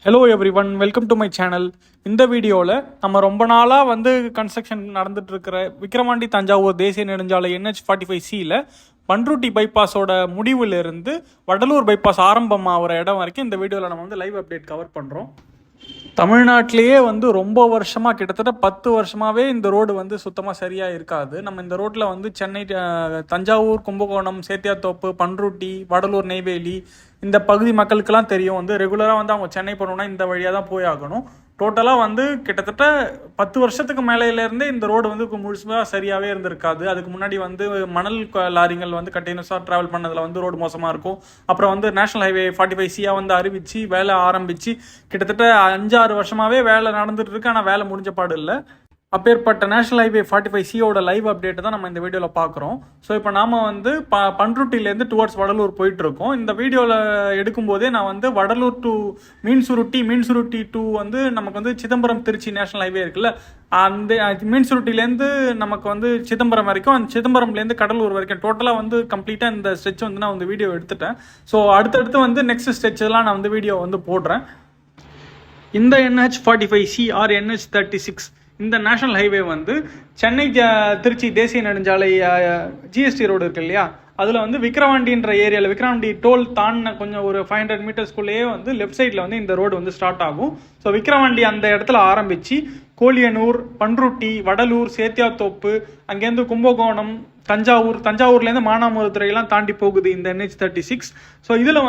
Hello every one, welcome to my channel. இந்த வீடியோவில் நம்ம ரொம்ப நாளாக கன்ஸ்ட்ரக்ஷன் நடந்துட்டு இருக்கிற விக்கிரவாண்டி தஞ்சாவூர் தேசிய நெடுஞ்சாலை NH45Cயில் பண்ருட்டி பைபாஸோட முடிவிலிருந்து வடலூர் பைபாஸ் ஆரம்பமாகிற இடம் வரைக்கும் இந்த வீடியோவில் நம்ம லைவ் அப்டேட் கவர் பண்ணுறோம். தமிழ்நாட்டிலேயே ரொம்ப வருஷமாக கிட்டத்தட்ட 10 வருஷமாகவே இந்த ரோடு சுத்தமாக சரியாக இருக்காது. நம்ம இந்த ரோட்டில் சென்னை, தஞ்சாவூர், கும்பகோணம், சேத்தியாத்தோப்பு, பண்ருட்டி, வடலூர், நெய்வேலி இந்த பகுதி மக்களுக்கெல்லாம் தெரியும். ரெகுலராக அவங்க சென்னை போகணுன்னா இந்த வழியாக தான் போய் ஆகணும். டோட்டலாக கிட்டத்தட்ட 10 வருஷத்துக்கு மேலேருந்தே இந்த ரோடு முழுசாக சரியாகவே இருந்திருக்காது. அதுக்கு முன்னாடி மணல் லாரிகள் கண்டினியூஸாக ட்ராவல் பண்ணதில் ரோடு மோசமாக இருக்கும். அப்புறம் நேஷனல் ஹைவே 45C அறிவிச்சு வேலை ஆரம்பித்து கிட்டத்தட்ட 5-6 வருஷமாகவே வேலை நடந்துட்டு இருக்கு. ஆனால் வேலை முடிஞ்ச பாடு இல்லை. அப்பேற்பட்ட நேஷனல் ஹைவே 45Cயோட லைவ் அப்டேட் தான் நம்ம இந்த வீடியோவில் பார்க்குறோம். ஸோ இப்போ நாம் பண்ருட்டிலேருந்து டுவர்ட்ஸ் வடலூர் போயிட்டுருக்கோம். இந்த வீடியோவில் எடுக்கும்போதே நான் வடலூர் டு மீன்சுருட்டி டு நமக்கு சிதம்பரம் திருச்சி நேஷனல் ஹைவே இருக்குல்ல, அந்த மீன்சுருட்டிலேருந்து நமக்கு சிதம்பரம் வரைக்கும், அந்த சிதம்பரம்லேருந்து கடலூர் வரைக்கும் டோட்டலாக கம்ப்ளீட்டாக இந்த ஸ்ட்ரெச் நான் வீடியோ எடுத்துட்டேன். ஸோ அடுத்தடுத்து நெக்ஸ்ட் ஸ்ட்ரெச்செல்லாம் நான் வீடியோ போடுறேன். இந்த NH45C ஆர் NH36 இந்த நேஷனல் ஹைவே சென்னை திருச்சி தேசிய நெடுஞ்சாலை GST ரோடு இருக்கு இல்லையா, அதில் விக்கிரவாண்டின்ற ஏரியாவில் விக்கிரவாண்டி டோல் தாண்டின கொஞ்சம் ஒரு 500 மீட்டர்ஸ்குள்ளேயே லெஃப்ட் சைடில் இந்த ரோடு ஸ்டார்ட் ஆகும். ஸோ விக்கிரவாண்டி அந்த இடத்துல ஆரம்பித்து கோலியனூர், பண்ருட்டி, வடலூர், சேத்தியாத்தோப்பு, அங்கேருந்து கும்பகோணம், தஞ்சாவூர்லேருந்து மானாமதுரையெல்லாம் தாண்டி போகுது இந்த NH36. ஸோ இதில்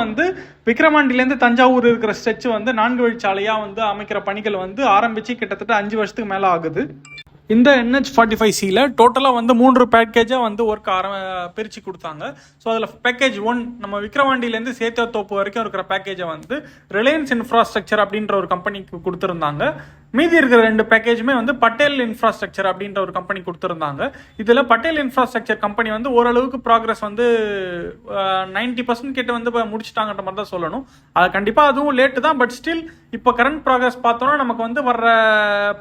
விக்கிரவாண்டிலேருந்து தஞ்சாவூர் இருக்கிற ஸ்ட்ரெச் 4 வழிச்சாலையாக அமைக்கிற பணிகள் ஆரம்பித்து கிட்டத்தட்ட 5 வருஷத்துக்கு மேலே ஆகுது. இந்த NH45Cயில் டோட்டலாக 3 பேக்கேஜாக ஒர்க் பிரித்து கொடுத்தாங்க. ஸோ அதில் பேக்கேஜ் 1 நம்ம விக்கிரவாண்டிலேருந்து சேத்தியாத்தோப்பு வரைக்கும் இருக்கிற பேக்கேஜை ரிலையன்ஸ் இன்ஃப்ராஸ்ட்ரக்சர் அப்படின்ற ஒரு கம்பெனிக்கு கொடுத்துருந்தாங்க. மீதி இருக்கிற 2 பேக்கேஜுமே பட்டேல் இன்ஃப்ராஸ்ட்ரக்சர் அப்படின்ற ஒரு கம்பெனி கொடுத்துருந்தாங்க. இதில் பட்டேல் இன்ஃப்ராஸ்ட்ரக்சர் கம்பெனி ஓரளவுக்கு ப்ராக்ரஸ் 90% கிட்ட முடிச்சுட்டாங்கன்ற மாதிரி தான் சொல்லணும். அது கண்டிப்பாக அதுவும் லேட்டு தான். பட் ஸ்டில் இப்போ கரண்ட் ப்ராக்ரஸ் பார்த்தோன்னா நமக்கு வர்ற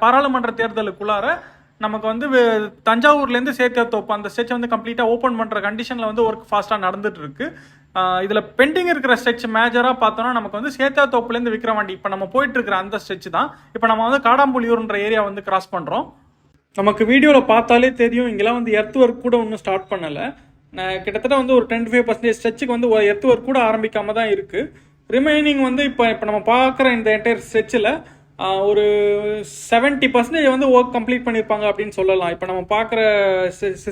பாராளுமன்ற தேர்தலுக்குள்ளார நமக்கு தஞ்சாவூர்லேருந்து சேத்தியாத்தோப்பு அந்த ஸ்ட்ரெச் கம்ப்ளீட்டாக ஓப்பன் பண்ணுற கண்டிஷனில் ஒர்க் ஃபாஸ்ட்டாக நடந்துட்டு இருக்கு. இதில் பெண்டிங் இருக்கிற ஸ்ட்ரெச் மேஜராக பார்த்தோன்னா நமக்கு சேத்தியாத்தோப்புலேருந்து விக்கிரவாண்டி இப்போ நம்ம போயிட்டு இருக்கிற அந்த ஸ்ட்ரெச் தான். இப்போ நம்ம காடாம்புலியூர்ன்ற ஏரியா கிராஸ் பண்ணுறோம். நமக்கு வீடியோவில் பார்த்தாலே தெரியும், இங்கெல்லாம் எர்த் ஒர்க் கூட ஒன்றும் ஸ்டார்ட் பண்ணலை. கிட்டத்தட்ட ஒரு 10-5% ஸ்ட்ரெச்சுக்கு எர்த் ஒர்க் கூட ஆரம்பிக்காம தான் இருக்குது. ரிமைனிங் இப்போ நம்ம பார்க்குற இந்த என்டையர் ஸ்ட்ரெச்சில் ஒரு 70% ஒர்க் கம்ப்ளீட் பண்ணியிருப்பாங்க அப்படின்னு சொல்லலாம். இப்போ நம்ம பார்க்குற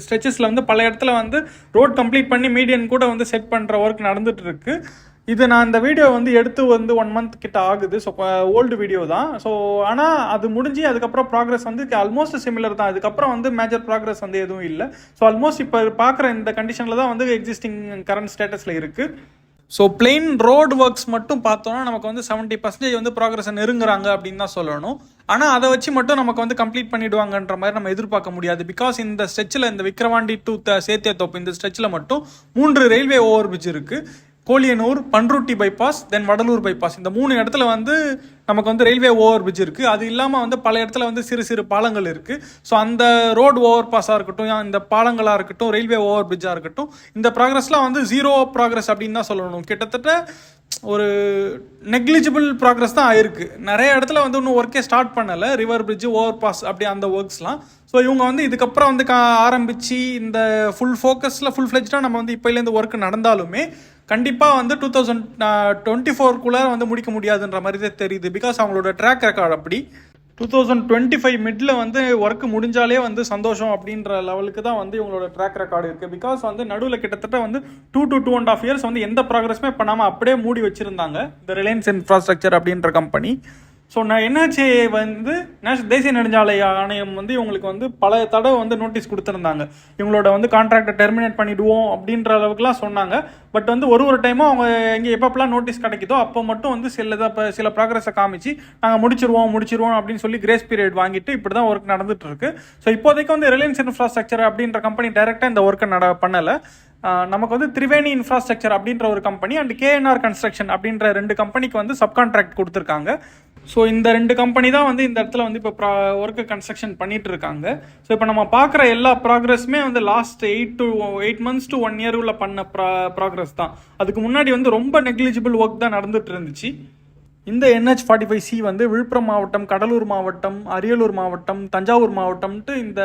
ஸ்ட்ரெச்சஸில் பல இடத்துல ரோட் கம்ப்ளீட் பண்ணி மீடியன் கூட செட் பண்ணுற ஒர்க் நடந்துட்டு இருக்கு. இது நான் இந்த வீடியோ எடுத்து 1 மந்த் கிட்ட ஆகுது. ஸோ ஓல்டு வீடியோ தான். ஸோ ஆனால் அது முடிஞ்சு அதுக்கப்புறம் ப்ராக்ரஸ் ஆல்மோஸ்ட் சிமிலர் தான். அதுக்கப்புறம் மேஜர் ப்ராக்ரஸ் எதுவும் இல்லை. ஸோ ஆல்மோஸ்ட் இப்போ பார்க்குற இந்த கண்டிஷனில் தான் எக்ஸிஸ்டிங் கரண்ட் ஸ்டேட்டஸில் இருக்குது. ஸோ பிளெயின் ரோடு ஒர்க்ஸ் மட்டும் பார்த்தோன்னா நமக்கு 70% ப்ராக்ரஸ் நெருங்குறாங்க அப்படின்னு தான் சொல்லணும். ஆனால் அதை வச்சு மட்டும் நமக்கு கம்ப்ளீட் பண்ணிடுவாங்கன்ற மாதிரி நம்ம எதிர்பார்க்க முடியாது. பிகாஸ் இந்த ஸ்ட்ரெச்சில், இந்த விக்கிரவாண்டி டு சேத்தியாத்தோப்பு இந்த ஸ்ட்ரெச்சில் மட்டும் 3 ரயில்வே ஓவர் பிரிட்ஜ் இருக்குது. கோலியனூர், பண்ருட்டி பைபாஸ், தென் வடலூர் பைபாஸ், இந்த 3 இடத்துல நமக்கு ரயில்வே ஓவர் பிரிட்ஜ் இருக்குது. அது இல்லாமல் பல இடத்துல சிறு சிறு பாலங்கள் இருக்குது. ஸோ அந்த ரோடு ஓவர் பாஸாக இருக்கட்டும், இந்த பாலங்களாக இருக்கட்டும், ரயில்வே ஓவர் பிரிட்ஜாக இருக்கட்டும், இந்த ப்ராக்ரஸ்லாம் ஜீரோ ப்ராக்ரஸ் அப்படின்னு தான் சொல்லணும். கிட்டத்தட்ட ஒரு நெக்லிஜிபிள் ப்ராக்ரஸ் தான் ஆயிருக்கு. நிறைய இடத்துல இன்னும் ஒர்க்கே ஸ்டார்ட் பண்ணலை. ரிவர் பிரிட்ஜ், ஓவர் பாஸ் அப்படி அந்த ஒர்க்ஸ்லாம். ஸோ இவங்க இதுக்கப்புறம் ஆரம்பித்து இந்த ஃபுல் ஃப்ளெஜ்டாக நம்ம இப்போலேருந்து ஒர்க் நடந்தாலுமே கண்டிப்பாக 2024 முடிக்க முடியாதுன்ற மாதிரி தான் தெரியுது. பிகாஸ் அவங்களோட ட்ராக் ரெக்கார்ட் அப்படி 2025 மிட்ல ஒர்க் முடிஞ்சாலே சந்தோஷம் அப்படின்ற லெவலுக்கு தான் இவங்களோட ட்ராக் ரெக்கார்டு இருக்குது. பிகாஸ் நடுவில் கிட்டத்தட்ட 2 to 2.5 years எந்த ப்ராக்ரஸுமே பண்ணாமல் அப்படியே மூடி வச்சுருந்தாங்க இந்த ரிலையன்ஸ் இன்ஃப்ராஸ்ட்ரக்சர் அப்படின்ற கம்பெனி. ஸோ நான் என்ஹெச்ஏ தேசிய நெடுஞ்சாலை ஆணையம் இவங்களுக்கு பல தடவை நோட்டீஸ் கொடுத்துருந்தாங்க. இவங்களோட கான்ட்ராக்டை டெர்மினேட் பண்ணிவிடுவோம் அப்படின்ற அளவுக்குலாம் சொன்னாங்க. பட் ஒரு டைமும் அவங்க எங்கே எப்பப்பெல்லாம் நோட்டீஸ் கிடைக்குதோ அப்போ மட்டும் சில ப்ராக்ரஸை காமிச்சு நாங்கள் முடிச்சிருவோம் அப்படின்னு சொல்லி கிரேஸ் பீரியட் வாங்கிட்டு இப்படி தான் ஒர்க் நடந்துட்டு இருக்கு. ஸோ இப்போதைக்கு ரிலையன்ஸ் இன்ஃப்ராஸ்ட்ரக்சர் அப்படின்ற கம்பெனி டைரெக்டாக இந்த ஒர்க்கை பண்ணலை. நமக்கு திரிவேணி இன்ஃப்ராஸ்ட்ரக்சர் அப்படின்ற ஒரு கம்பெனி அண்ட் KNR கன்ஸ்ட்ரக்ஷன் அப்படின்ற 2 கம்பெனிக்கு சப்கான்ட்ராக்ட் கொடுத்துருக்காங்க. ஸோ இந்த 2 கம்பெனி தான் இந்த இடத்துல இப்போ ஒர்க்கு கன்ஸ்ட்ரக்ஷன் பண்ணிட்டு இருக்காங்க. ஸோ இப்போ நம்ம பார்க்குற எல்லா ப்ராக்ரஸுமே லாஸ்ட் 8 months to 1 year பண்ண ப்ராக்ரஸ் தான். அதுக்கு முன்னாடி ரொம்ப நெக்லிஜிபிள் ஒர்க் தான் நடந்துட்டு இருந்துச்சு. இந்த NH45C வந்து விழுப்புரம் மாவட்டம், கடலூர் மாவட்டம், அரியலூர் மாவட்டம், தஞ்சாவூர் மாவட்டம்ட்டு இந்த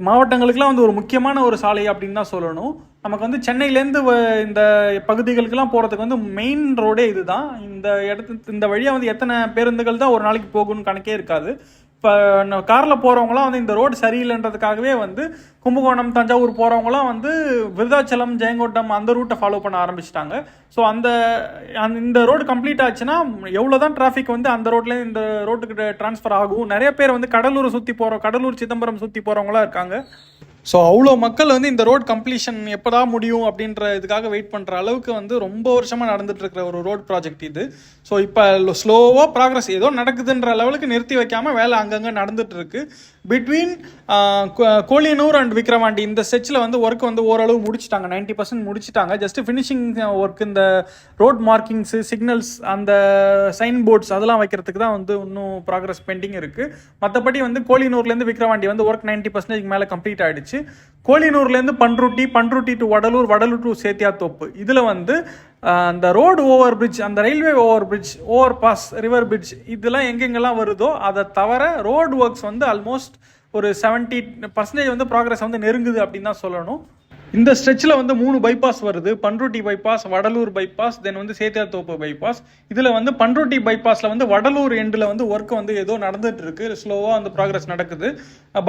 மாவட்டங்களுக்கெல்லாம் வந்து ஒரு முக்கியமான ஒரு சாலை அப்படின்னு தான் சொல்லணும். நமக்கு வந்து சென்னையிலேருந்து இந்த பகுதிகளுக்கெல்லாம் போகிறதுக்கு வந்து மெயின் ரோடே இதுதான். இந்த வழியாக வந்து எத்தனை பேருந்துகள் தான் ஒரு நாளைக்கு போகும்னு கணக்கே இருக்காது. இப்போ காரில் போகிறவங்களாம் வந்து இந்த ரோடு சரியில்லைன்றதுக்காகவே வந்து கும்பகோணம், தஞ்சாவூர் போகிறவங்களாம் வந்து விருதாச்சலம், ஜெயங்கொண்டம் அந்த ரூட்டை ஃபாலோ பண்ண ஆரம்பிச்சிட்டாங்க. ஸோ இந்த ரோடு கம்ப்ளீட் ஆச்சுன்னா எவ்வளோ தான் டிராஃபிக் வந்து அந்த ரோட்லேருந்து இந்த ரோட்டுக்கு ட்ரான்ஸ்ஃபர் ஆகும். நிறைய பேர் வந்து கடலூர், சிதம்பரம் சுற்றி போகிறவங்களாம் இருக்காங்க. ஸோ அவ்வளோ மக்கள் வந்து இந்த ரோட் கம்ப்ளீஷன் எப்போதா முடியும் அப்படின்ற இதுக்காக வெயிட் பண்ணுற அளவுக்கு வந்து ரொம்ப வருஷமாக நடந்துட்டு இருக்கிற ஒரு ரோட் ப்ராஜெக்ட் இது. ஸோ இப்போ ஸ்லோவாக ப்ராக்ரஸ் ஏதோ நடக்குதுன்ற லெவலுக்கு நிறுத்தி வைக்காமல் வேலை அங்கங்கே நடந்துட்டு இருக்கு. பிட்வீன் கோலியனூர் அண்ட் விக்ரவாண்டி இந்த ஸ்ட்ரெச்சில் வந்து ஒர்க் வந்து ஓரளவு முடிச்சிட்டாங்க, 90% முடிச்சிட்டாங்க. ஜஸ்ட் ஃபினிஷிங் ஒர்க், இந்த ரோட் மார்க்கிங்ஸு, சிக்னல்ஸ், அந்த சைன் போர்ட்ஸ் அதெல்லாம் வைக்கிறதுக்கு தான் வந்து இன்னும் ப்ராக்ரஸ் பெண்டிங் இருக்குது. மற்றபடி வந்து கோலியனூர்லேருந்து விக்ரவாண்டி வந்து ஒர்க் 90% மேலே கம்ப்ளீட் ஆகிடுச்சு. கோலியனூர்லேருந்து பண்ருட்டி டு வடலூர் டு சேத்தியாத்தோப்பு, இதில் வந்து அந்த ரோடு ஓவர் பிரிட்ஜ், அந்த railway over bridge, over pass, river bridge இதெல்லாம் எங்கெங்கெல்லாம் வருதோ அதை தவிர ரோடு ஒர்க்ஸ் வந்து ஆல்மோஸ்ட் ஒரு 70% வந்து ப்ராக்ரஸ் வந்து நெருங்குது அப்படின்னு தான் சொல்லணும். இந்த ஸ்ட்ரெச்சில் வந்து 3 பைபாஸ் வருது. பண்ருட்டி பைபாஸ், வடலூர் பைபாஸ், தென் வந்து சேத்தியாத்தோப்பு பைபாஸ். இதில் வந்து பண்ருட்டி பைபாஸில் வந்து வடலூர் எண்டில் வந்து ஒர்க் வந்து ஏதோ நடந்துட்டு இருக்கு, ஸ்லோவாக வந்து ப்ராக்ரஸ் நடக்குது.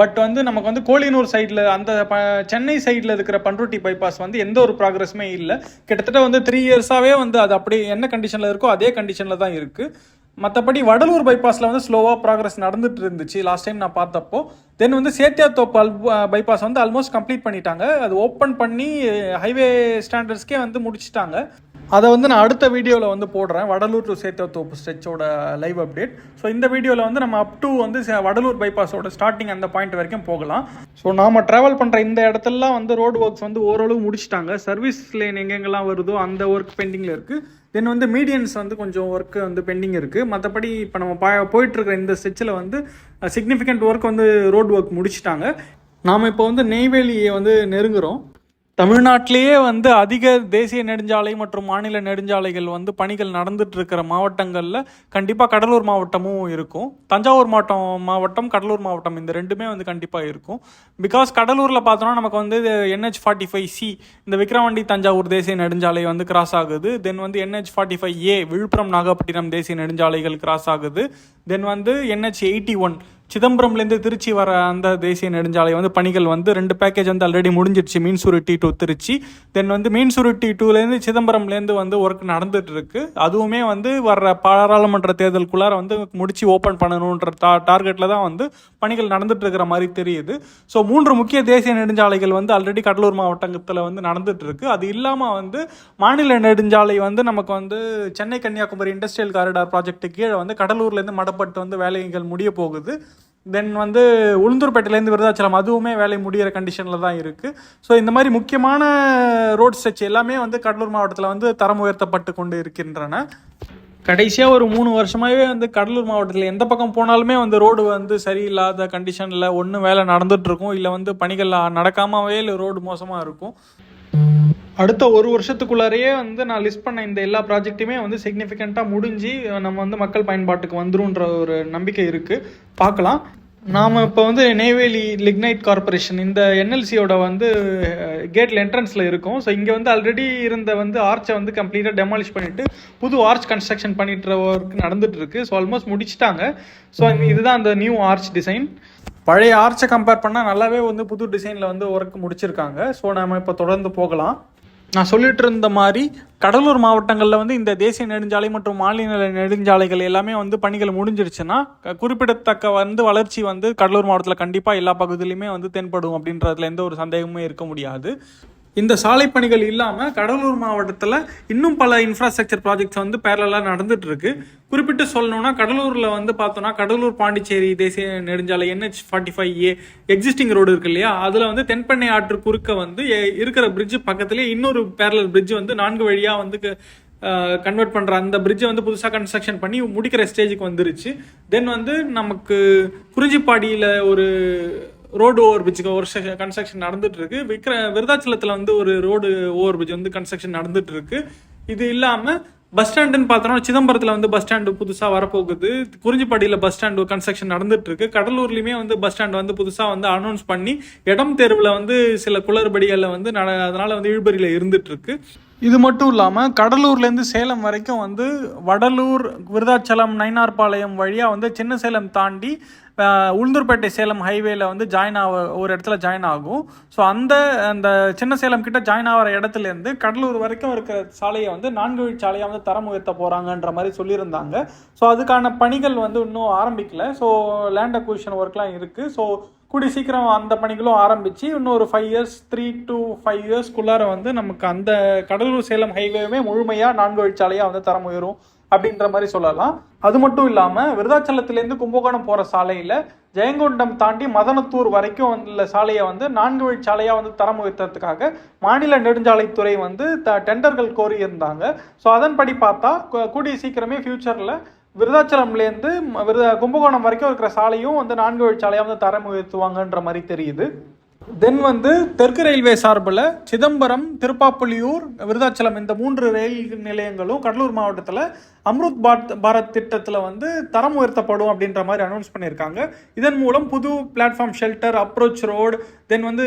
பட் வந்து நமக்கு வந்து கோலியனூர் சைடில், அந்த சென்னை சைடில் இருக்கிற பண்ருட்டி பைபாஸ் வந்து எந்த ஒரு ப்ராக்ரஸுமே இல்லை. கிட்டத்தட்ட வந்து 3 இயர்ஸாகவே வந்து அது அப்படியே என்ன கண்டிஷனில் இருக்கோ அதே கண்டிஷனில் தான் இருக்குது. மற்றபடி வடலூர் பைபாஸில் வந்து ஸ்லோவாக ப்ராக்ரஸ் நடந்துட்டு இருந்துச்சு லாஸ்ட் டைம் நான் பார்த்தப்போ. தென் வந்து சேத்தியாத்தோப்பு பைபாஸ் வந்து ஆல்மோஸ்ட் கம்ப்ளீட் பண்ணிட்டாங்க. அது ஓப்பன் பண்ணி ஹைவே ஸ்டாண்டர்ட்ஸ்க்கே வந்து முடிச்சிட்டாங்க. அதை வந்து நான் அடுத்த வீடியோவில் வந்து போடுறேன், வடலூர் டு சேத்தியாத்தோப்பு ஸ்ட்ரெச்சோட லைவ் அப்டேட். ஸோ இந்த வீடியோவில் வந்து நம்ம அப் டு வந்து வடலூர் பைபாஸோட ஸ்டார்டிங் அந்த பாயிண்ட் வரைக்கும் போகலாம். ஸோ நாம் ட்ராவல் பண்ணுற இந்த இடத்துலலாம் வந்து ரோடு ஒர்க்ஸ் வந்து ஓரளவு முடிச்சிட்டாங்க. சர்வீஸ் லேன் எங்கெங்கெல்லாம் வருதோ அந்த ஒர்க் பெண்டிங்கில் இருக்குது. தென் வந்து மீடியன்ஸ் வந்து கொஞ்சம் ஒர்க்கு வந்து பெண்டிங் இருக்குது. மற்றபடி இப்போ நம்ம போயிட்டுருக்கிற இந்த ஸ்ட்ரெச்சில் வந்து சிக்னிஃபிகண்ட் ஒர்க் வந்து ரோடு ஒர்க் முடிச்சிட்டாங்க. நாம் இப்போ வந்து நெய்வேலியை வந்து நெருங்குகிறோம். தமிழ்நாட்டிலேயே வந்து அதிக தேசிய நெடுஞ்சாலை மற்றும் மாநில நெடுஞ்சாலைகள் வந்து பணிகள் நடந்துட்டு இருக்கிற மாவட்டங்களில் கண்டிப்பாக கடலூர் மாவட்டமும் இருக்கும். தஞ்சாவூர் மாவட்டம், கடலூர் மாவட்டம் இந்த ரெண்டுமே வந்து கண்டிப்பாக இருக்கும். பிகாஸ் கடலூரில் பார்த்தோன்னா நமக்கு வந்து NH45C இந்த விக்ரவாண்டி தஞ்சாவூர் தேசிய நெடுஞ்சாலை வந்து கிராஸ் ஆகுது. தென் வந்து NH45A விழுப்புரம் நாகப்பட்டினம் தேசிய நெடுஞ்சாலைகள் கிராஸ் ஆகுது. தென் வந்து NH81 சிதம்பரம்லேருந்து திருச்சி வர அந்த தேசிய நெடுஞ்சாலை வந்து பணிகள் வந்து 2 பேக்கேஜ் வந்து ஆல்ரெடி முடிஞ்சிடுச்சு, மீன்சுருட்டி டு திருச்சி. தென் வந்து மீன்சுருட்டி டூலேருந்து சிதம்பரம்லேருந்து வந்து ஒர்க் நடந்துட்டு இருக்கு. அதுவுமே வந்து வர்ற பாராளுமன்ற தேர்தலுக்குள்ளார வந்து முடிச்சு ஓப்பன் பண்ணணுன்ற டார்கெட்டில் தான் வந்து பணிகள் நடந்துட்டு இருக்கிற மாதிரி தெரியுது. ஸோ 3 முக்கிய தேசிய நெடுஞ்சாலைகள் வந்து ஆல்ரெடி கடலூர் மாவட்டத்தில் வந்து நடந்துட்டு இருக்கு. அது இல்லாமல் வந்து மாநில நெடுஞ்சாலை வந்து நமக்கு வந்து Chennai Kanyakumari industrial corridor project கீழே வந்து கடலூர்லேருந்து மடப்பட்டு வந்து வேலைகள் முடிய போகுது. தென் வந்து உளுந்தூர்பேட்டையிலேருந்து விருதாச்சலம் அதுவுமே வேலை முடிகிற கண்டிஷனில் தான் இருக்குது. ஸோ இந்த மாதிரி முக்கியமான ரோட் ஸ்ட்ரெச் எல்லாமே வந்து கடலூர் மாவட்டத்தில் வந்து தரம் உயர்த்தப்பட்டு கொண்டு இருக்கின்றன. கடைசியாக ஒரு 3 வருஷமாகவே வந்து கடலூர் மாவட்டத்தில் எந்த பக்கம் போனாலுமே வந்து ரோடு வந்து சரியில்லாத கண்டிஷனில் ஒன்று வேலை நடந்துகிட்ருக்கும், இல்லை வந்து பணிகள் நடக்காமவே இல்லை ரோடு மோசமாக இருக்கும். அடுத்த 1 வருஷத்துக்குள்ளாரையே வந்து நான் லிஸ்ட் பண்ண இந்த எல்லா ப்ராஜெக்ட்டுமே வந்து சிக்னிஃபிகண்ட்டாக முடிஞ்சு நம்ம வந்து மக்கள் பயன்பாட்டுக்கு வந்துருன்ற ஒரு நம்பிக்கை இருக்குது. பார்க்கலாம். நாம் இப்போ வந்து நெய்வேலி லிக்னைட் கார்பரேஷன் இந்த NLCயோட வந்து கேட்டில் என்ட்ரன்ஸில் இருக்கும். ஸோ இங்கே வந்து ஆல்ரெடி இருந்த வந்து ஆர்ச்சை வந்து கம்ப்ளீட்டாக டெமாலிஷ் பண்ணிவிட்டு புது ஆர்ச் கன்ஸ்ட்ரக்ஷன் பண்ணிட்டு ஒர்க் நடந்துகிட்ருக்கு. ஸோ ஆல்மோஸ்ட் முடிச்சிட்டாங்க. ஸோ இதுதான் அந்த நியூ ஆர்ச் டிசைன். பழைய ஆர்ச்சை கம்பேர் பண்ணால் நல்லாவே வந்து புது டிசைனில் வந்து ஒர்க் முடிச்சிருக்காங்க. ஸோ நம்ம இப்போ தொடர்ந்து போகலாம். நான் சொல்லிட்டு இருந்த மாதிரி கடலூர் மாவட்டங்களில் வந்து இந்த தேசிய நெடுஞ்சாலை மற்றும் மாநில நெடுஞ்சாலைகள் எல்லாமே வந்து பணிகள் முடிஞ்சிருச்சுன்னா குறிப்பிடத்தக்க வந்து வளர்ச்சி வந்து கடலூர் மாவட்டத்தில் கண்டிப்பாக எல்லா பகுதியிலையுமே வந்து தென்படும் அப்படின்றதுல எந்த ஒரு சந்தேகமும் இருக்க முடியாது. இந்த சாலை பணிகள் இல்லாமல் கடலூர் மாவட்டத்தில் இன்னும் பல இன்ஃப்ராஸ்ட்ரக்சர் ப்ராஜெக்ட்ஸ் வந்து பேரலாக நடந்துட்டு இருக்கு. குறிப்பிட்டு சொல்லணும்னா கடலூரில் வந்து பார்த்தோன்னா கடலூர் பாண்டிச்சேரி தேசிய நெடுஞ்சாலை NH45A எக்ஸிஸ்டிங் ரோடு இருக்கு இல்லையா, அதில் வந்து தென்பெண்ணை ஆற்று குறுக்க வந்து இருக்கிற பிரிட்ஜு பக்கத்துலேயே இன்னொரு பேரலல் பிரிட்ஜ் வந்து 4 வழியாக வந்து கன்வெர்ட் பண்ணுற அந்த பிரிட்ஜை வந்து புதுசாக கன்ஸ்ட்ரக்ஷன் பண்ணி முடிக்கிற ஸ்டேஜுக்கு வந்துருச்சு. தென் வந்து நமக்கு குறிஞ்சிப்பாடியில் ஒரு ரோடு ஓவர் பிரிட்ஜுக்கு ஒரு கன்ஸ்ட்ரக்ஷன் நடந்துட்டு இருக்கு. விருதாச்சலத்தில் வந்து ஒரு ரோடு ஓவர் பிரிட்ஜ் வந்து கன்ஸ்ட்ரக்ஷன் நடந்துட்டு இருக்கு. இது இல்லாமல் பஸ் ஸ்டாண்டுன்னு பார்த்தோம்னா சிதம்பரத்தில் வந்து பஸ் ஸ்டாண்டு புதுசாக வரப்போகுது. குறிஞ்சிப்பாடியில் பஸ் ஸ்டாண்டு கன்ஸ்ட்ரக்ஷன் நடந்துட்டு இருக்கு. கடலூர்லையுமே வந்து பஸ் ஸ்டாண்டு வந்து புதுசாக வந்து அனௌன்ஸ் பண்ணி இடம் தேர்வில் வந்து சில குளறுபடிகளில் வந்து அதனால வந்து இழுபறியில் இருந்துட்டு இருக்கு. இது மட்டும் இல்லாமல் கடலூர்லேருந்து சேலம் வரைக்கும் வந்து வடலூர், விருதாச்சலம், நயினார்பாளையம் வழியாக வந்து சின்ன சேலம் தாண்டி உளுந்தூர்பேட்டை சேலம் ஹைவேல வந்து ஒரு இடத்துல ஜாயின் ஆகும். ஸோ அந்த சின்ன சேலம் கிட்ட ஜாயின் ஆகிற இடத்துலேருந்து கடலூர் வரைக்கும் இருக்கிற சாலையை வந்து 4 வழி சாலையாக வந்து தரம் உயர்த்த போகிறாங்கன்ற மாதிரி சொல்லியிருந்தாங்க. ஸோ அதுக்கான பணிகள் வந்து இன்னும் ஆரம்பிக்கல. ஸோ லேண்ட் அக்விசிஷன் ஒர்க்லாம் இருக்குது. ஸோ கூடி சீக்கிரம் அந்த பணிகளும் ஆரம்பித்து இன்னும் ஒரு 5 இயர்ஸ் 3 to 5 இயர்ஸ்க்குள்ளார வந்து நமக்கு அந்த கடலூர் சேலம் ஹைவேவே முழுமையாக 4 வழி சாலையாக வந்து தரம் உயரும் அப்படின்ற மாதிரி சொல்லலாம். அது மட்டும் இல்லாமல் விருதாச்சலத்திலேருந்து கும்பகோணம் போகிற சாலையில் ஜெயங்கொண்டம் தாண்டி மதனத்தூர் வரைக்கும் உள்ள சாலையை வந்து 4 வழி சாலையாக வந்து தரம் உயர்த்துறதுக்காக மாநில நெடுஞ்சாலைத்துறை வந்து டெண்டர்கள் கோரி இருந்தாங்க. ஸோ அதன்படி பார்த்தா கூடிய சீக்கிரமே ஃபியூச்சரில் விருதாச்சலம்லேருந்து கும்பகோணம் வரைக்கும் இருக்கிற சாலையும் வந்து 4 வழி சாலையாக வந்து தரம் உயர்த்துவாங்கன்ற மாதிரி தெரியுது. தென் வந்து தெற்கு ரயில்வே சார்பில் சிதம்பரம், திருப்பாப்புலியூர், விருதாச்சலம் இந்த 3 ரயில் நிலையங்களும் கடலூர் மாவட்டத்தில் அம்ருத் பாரத் திட்டத்தில் வந்து தரம் உயர்த்தப்படும் அப்படின்ற மாதிரி அனௌன்ஸ் பண்ணியிருக்காங்க. இதன் மூலம் புது பிளாட்ஃபார்ம் ஷெல்டர், அப்ரோச் ரோடு, தென் வந்து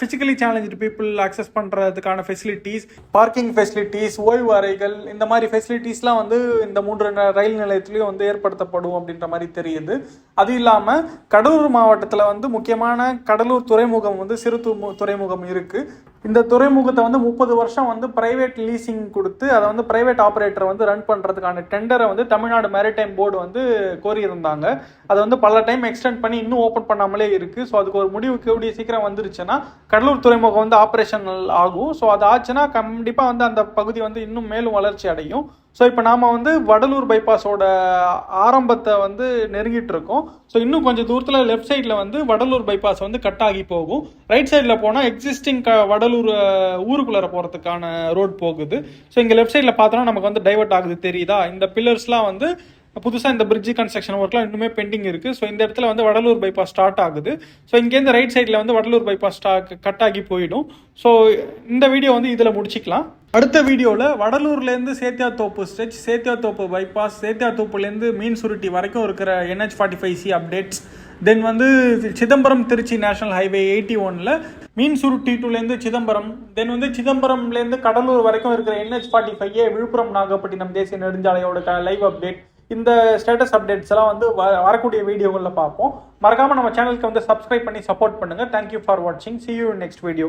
ஃபிசிக்கலி சேலஞ்சு பீப்புள் அக்சஸ் பண்ணுறதுக்கான ஃபெசிலிட்டிஸ், பார்க்கிங் ஃபெசிலிட்டிஸ், ஓய்வு அறைகள், இந்த மாதிரி ஃபெசிலிட்டிஸ்லாம் வந்து இந்த 3 ரயில் நிலையத்துலேயும் வந்து ஏற்படுத்தப்படும் அப்படின்ற மாதிரி தெரியுது. அது இல்லாமல் கடலூர் மாவட்டத்தில் வந்து முக்கியமான கடலூர் துறைமுகம் வந்து சிறு துறைமுகம் இருக்குது. இந்த துறைமுகத்தை வந்து 30 வருஷம் வந்து பிரைவேட் லீசிங் கொடுத்து அதை வந்து பிரைவேட் ஆப்ரேட்டர் வந்து ரன் பண்ணுறதுக்கான டெண்டரை வந்து தமிழ்நாடு மேரிடைம் போர்டு வந்து கோரியிருந்தாங்க. அதை வந்து பல டைம் எக்ஸ்டெண்ட் பண்ணி இன்னும் ஓப்பன் பண்ணாமலே இருக்குது. ஸோ அதுக்கு ஒரு முடிவு கூடிய சீக்கிரம் வந்துருச்சுன்னா கடலூர் துறைமுகம் வந்து ஆப்ரேஷனல் ஆகும். ஸோ அது ஆச்சுன்னா கண்டிப்பாக வந்து அந்த பகுதி வந்து இன்னும் மேலும் வளர்ச்சி அடையும். ஸோ இப்போ நாம் வந்து வடலூர் பைபாஸோட ஆரம்பத்தை வந்து நெருங்கிட்டு இருக்கோம். ஸோ இன்னும் கொஞ்சம் தூரத்தில் லெஃப்ட் சைடில் வந்து வடலூர் பைபாஸ் வந்து கட் ஆகி போகும். ரைட் சைடில் போனால் எக்ஸிஸ்டிங் வடலூர் ஊருக்குள்ளார போகிறதுக்கான ரோட் போகுது. ஸோ இங்கே லெஃப்ட் சைடில் பார்த்தோன்னா நமக்கு வந்து டைவர்ட் ஆகுது தெரியுதா? இந்த பில்லர்ஸ்லாம் வந்து புதுசாக இந்த பிரிட்ஜ் கன்ஸ்ட்ரக்ஷன் ஒர்க்லாம் இன்னுமே பெண்டிங் இருக்குது. ஸோ இந்த இடத்துல வந்து வடலூர் பைபாஸ் ஸ்டார்ட் ஆகுது. ஸோ இங்கேருந்து ரைட் சைடில் வந்து வடலூர் பைபாஸ் கட் ஆகி போயிடும். ஸோ இந்த வீடியோ வந்து இதில் முடிச்சிக்கலாம். அடுத்த வீடியோவில் வடலூர்லேருந்து சேத்தியாத்தோப்பு ஸ்ட்ரெச், சேத்தியாத்தோப்பு பைபாஸ், சேத்தியாத்தோப்புலேருந்து மீன் சுருட்டி வரைக்கும் இருக்கிற NH45C அப்டேட்ஸ், தென் வந்து சிதம்பரம் திருச்சி நேஷனல் ஹைவே 81ல் மீன் சுருட்டி 2லேருந்து சிதம்பரம், தென் வந்து சிதம்பரம்லேருந்து கடலூர் வரைக்கும் இருக்கிற NH45A விழுப்புரம் நாகப்பட்டினம் தேசிய நெடுஞ்சாலையோட லைவ் அப்டேட், இந்த ஸ்டேட்டஸ் அப்டேட்ஸ் எல்லாம் வந்து வரக்கூடிய வீடியோகளில் பார்ப்போம். மறக்காமல் நம்ம சேனலுக்கு வந்து சப்ஸ்கிரைப் பண்ணி சப்போர்ட் பண்ணுங்கள். தேங்க்யூ ஃபார் வாட்சிங். See you in next video.